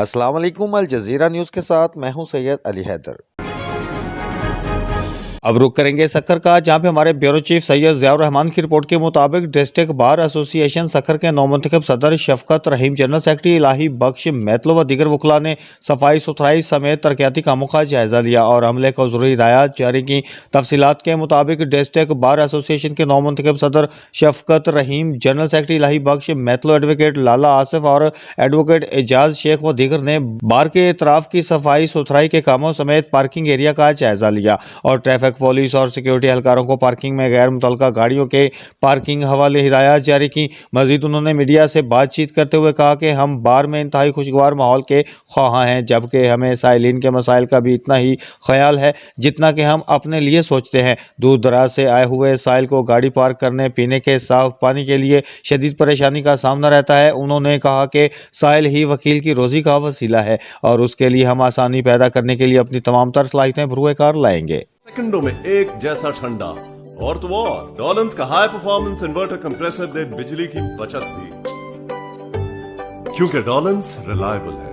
السلام علیکم، Al Jazeera news کے ساتھ میں ہوں سید علی حیدر۔ اب رخ کریں گے سکھر کا، جہاں پہ ہمارے بیورو چیف سید ضیاء الرحمان کی رپورٹ کے مطابق ڈسٹرکٹ بار ایسوسی ایشن سکھر کے نومنتخب صدر شفقت رحیم، جنرل سیکرٹری الہی بخش میتلو و دیگر وکلاء نے صفائی ستھرائی سمیت ترقیاتی کاموں کا جائزہ لیا اور عملے کو ضروری ہدایات جاری کی۔ تفصیلات کے مطابق ڈسٹرکٹ بار ایسوسی ایشن کے نومنتخب صدر شفقت رحیم، جنرل سیکرٹری الہی بخش میتلو، ایڈوکیٹ لالا آصف اور ایڈوکیٹ اعجاز شیخ و دیگر نے بار کے اطراف کی صفائی ستھرائی کے کاموں سمیت پارکنگ ایریا کا جائزہ لیا اور ٹریفک پولیس اور سیکیورٹی اہلکاروں کو پارکنگ میں غیر متعلقہ گاڑیوں کے پارکنگ حوالے ہدایات جاری کی۔ مزید انہوں نے میڈیا سے بات چیت کرتے ہوئے کہا کہ ہم بار میں انتہائی خوشگوار ماحول کے خواہاں ہیں، جبکہ ہمیں سائلین کے مسائل کا بھی اتنا ہی خیال ہے جتنا کہ ہم اپنے لیے سوچتے ہیں۔ دور دراز سے آئے ہوئے سائل کو گاڑی پارک کرنے، پینے کے صاف پانی کے لیے شدید پریشانی کا سامنا رہتا ہے۔ انہوں نے کہا کہ سائل ہی وکیل کی روزی کا وسیلہ ہے اور اس کے لیے ہم آسانی پیدا کرنے کے لیے اپنی تمام تر صلاحیتیں بروئے کار لائیں گے۔ سیکنڈوں میں ایک جیسا ٹھنڈا اور تو اور ڈولنز کا ہائی پرفارمنس انورٹر کمپریسر دے بجلی کی بچت بھی، کیونکہ ڈولنز ریلائبل ہے۔